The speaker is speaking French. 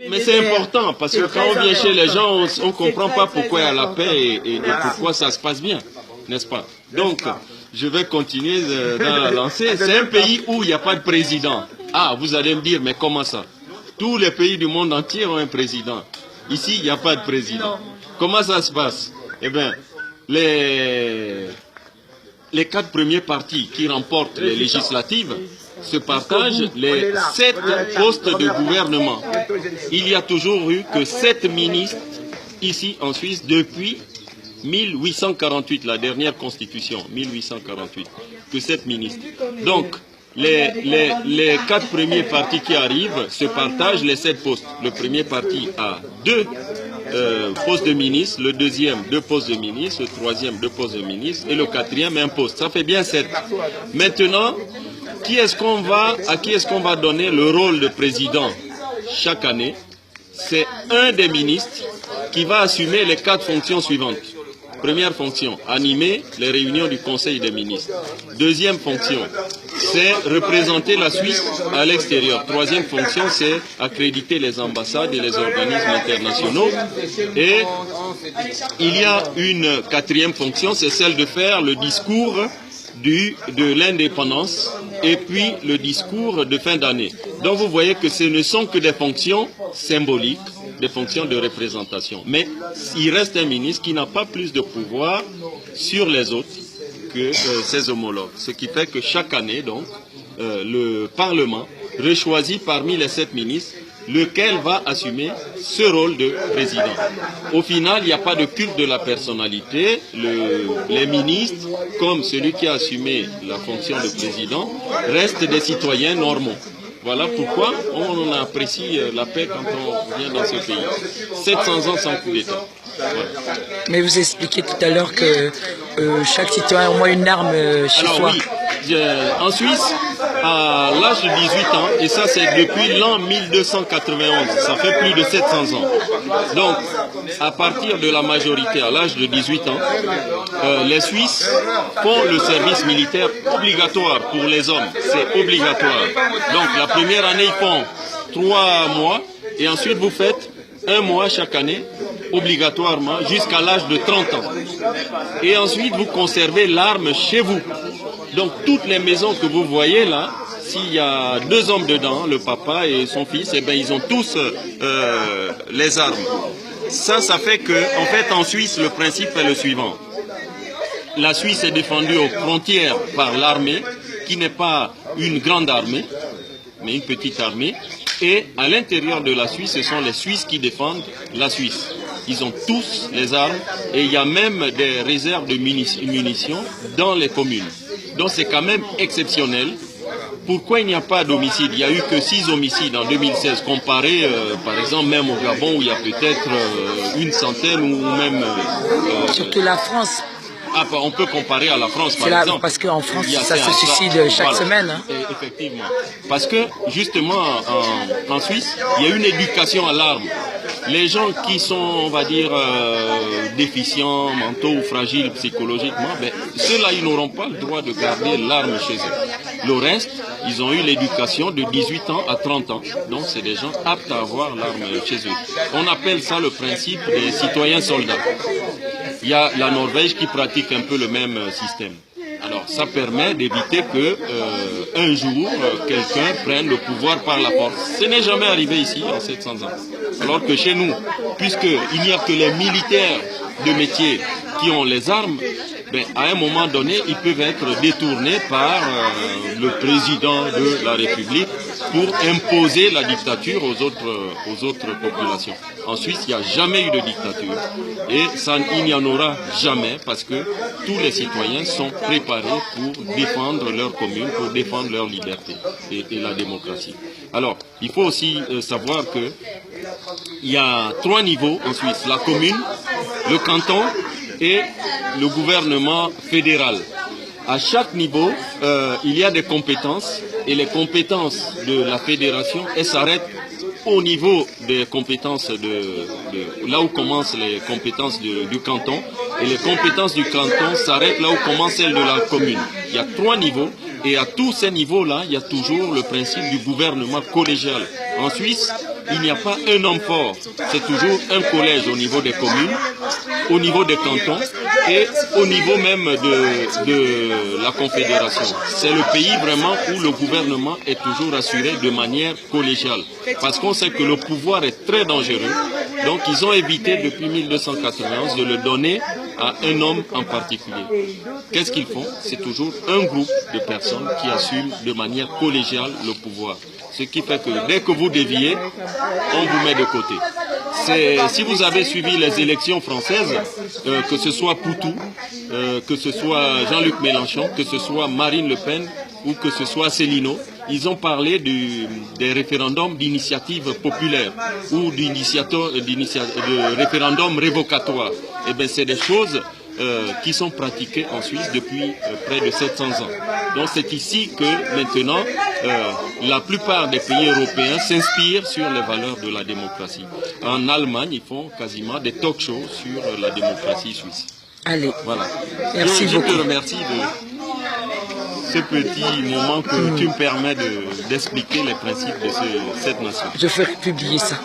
Mais c'est important, parce que quand on vient chez les gens, on ne comprend pas pourquoi il y a la paix et pourquoi ça se passe bien, n'est-ce pas? Donc, je vais continuer dans la lancée. C'est un pays où il n'y a pas de président. Ah, vous allez me dire, mais comment ça? Tous les pays du monde entier ont un président. Ici, il n'y a pas de président. Comment ça se passe? Eh bien, les 4 premiers partis qui remportent les législatives se partagent les 7 postes de gouvernement. Il y a toujours eu que 7 ministres ici en Suisse depuis 1848, la dernière constitution, 1848, que 7 ministres. Donc, les 4 premiers partis qui arrivent se partagent les 7 postes. Le premier parti a 2 postes de ministre, le deuxième 2 postes de ministre, le troisième 2 postes de ministre et le quatrième 1 poste. Ça fait bien 7. Maintenant, à qui est-ce qu'on va donner le rôle de président chaque année? C'est un des ministres qui va assumer les 4 fonctions suivantes. Première fonction, animer les réunions du Conseil des ministres. Deuxième fonction, c'est représenter la Suisse à l'extérieur. Troisième fonction, c'est accréditer les ambassades et les organismes internationaux. Et il y a une 4e fonction, c'est celle de faire le discours de l'indépendance et puis le discours de fin d'année. Donc vous voyez que ce ne sont que des fonctions symboliques, des fonctions de représentation. Mais il reste un ministre qui n'a pas plus de pouvoir sur les autres que ses homologues. Ce qui fait que chaque année, donc, le Parlement rechoisit parmi les 7 ministres lequel va assumer ce rôle de président. Au final, il n'y a pas de culte de la personnalité. Les ministres, comme celui qui a assumé la fonction de président, restent des citoyens normaux. Voilà pourquoi on apprécie la paix quand on vient dans ce pays. 700 ans sans coup d'État. Voilà. Mais vous expliquez tout à l'heure que chaque citoyen a au moins une arme chez soi. Oui, en Suisse, à l'âge de 18 ans, et ça c'est depuis l'an 1291, ça fait plus de 700 ans. Donc, à partir de la majorité, à l'âge de 18 ans, les Suisses font le service militaire obligatoire pour les hommes. C'est obligatoire. Donc, la première année, ils font 3 mois, et ensuite vous faites 1 mois chaque année, obligatoirement, jusqu'à l'âge de 30 ans. Et ensuite, vous conservez l'arme chez vous. Donc, toutes les maisons que vous voyez là, s'il y a 2 hommes dedans, le papa et son fils, eh bien, ils ont tous les armes. Ça fait que, en fait, en Suisse, le principe est le suivant. La Suisse est défendue aux frontières par l'armée, qui n'est pas une grande armée, mais une petite armée. Et à l'intérieur de la Suisse, ce sont les Suisses qui défendent la Suisse. Ils ont tous les armes et il y a même des réserves de munitions dans les communes. Donc c'est quand même exceptionnel. Pourquoi il n'y a pas d'homicide? Il n'y a eu que 6 homicides en 2016, comparé par exemple même au Gabon où il y a peut-être une centaine ou même... Surtout la France. Ah, on peut comparer à la France, par exemple. Parce qu'en France, ça se suicide chaque semaine. Hein. Effectivement. Parce que, justement, en Suisse, il y a une éducation à l'arme. Les gens qui sont, on va dire, déficients, mentaux ou fragiles psychologiquement, ben, ceux-là, ils n'auront pas le droit de garder l'arme chez eux. Le reste, ils ont eu l'éducation de 18 ans à 30 ans. Donc, c'est des gens aptes à avoir l'arme chez eux. On appelle ça le principe des citoyens soldats. Il y a la Norvège qui pratique un peu le même système. Alors, ça permet d'éviter que un jour, quelqu'un prenne le pouvoir par la force. Ce n'est jamais arrivé ici, en 700 ans. Alors que chez nous, puisqu'il n'y a que les militaires de métier qui ont les armes, ben, à un moment donné, ils peuvent être détournés par le président de la République pour imposer la dictature aux autres populations. En Suisse, il n'y a jamais eu de dictature et il n'y en aura jamais parce que tous les citoyens sont préparés pour défendre leur commune, pour défendre leur liberté et la démocratie. Alors, il faut aussi savoir que il y a 3 niveaux en Suisse, la commune, le canton et le gouvernement fédéral. À chaque niveau, il y a des compétences et les compétences de la fédération, elles s'arrêtent au niveau des compétences là où commencent les compétences du canton et les compétences du canton s'arrêtent là où commencent celles de la commune. Il y a 3 niveaux et à tous ces niveaux-là, il y a toujours le principe du gouvernement collégial. En Suisse, il n'y a pas un homme fort. C'est toujours un collège au niveau des communes, au niveau des cantons et au niveau même de la Confédération. C'est le pays vraiment où le gouvernement est toujours assuré de manière collégiale. Parce qu'on sait que le pouvoir est très dangereux. Donc ils ont évité depuis 1291 de le donner à un homme en particulier. Qu'est-ce qu'ils font? C'est toujours un groupe de personnes qui assument de manière collégiale le pouvoir. Ce qui fait que dès que vous déviez, on vous met de côté. Si vous avez suivi les élections françaises, que ce soit Poutou, que ce soit Jean-Luc Mélenchon, que ce soit Marine Le Pen ou que ce soit Céline, ils ont parlé des référendums d'initiative populaire ou de référendum révocatoire. Eh bien, c'est des choses qui sont pratiquées en Suisse depuis près de 700 ans. Donc c'est ici que maintenant la plupart des pays européens s'inspirent sur les valeurs de la démocratie. En Allemagne, ils font quasiment des talk-shows sur la démocratie suisse. Allez, voilà. Merci beaucoup. Je te remercie de ce petit moment que tu me permets d'expliquer les principes de cette nation. Je ferai publier ça.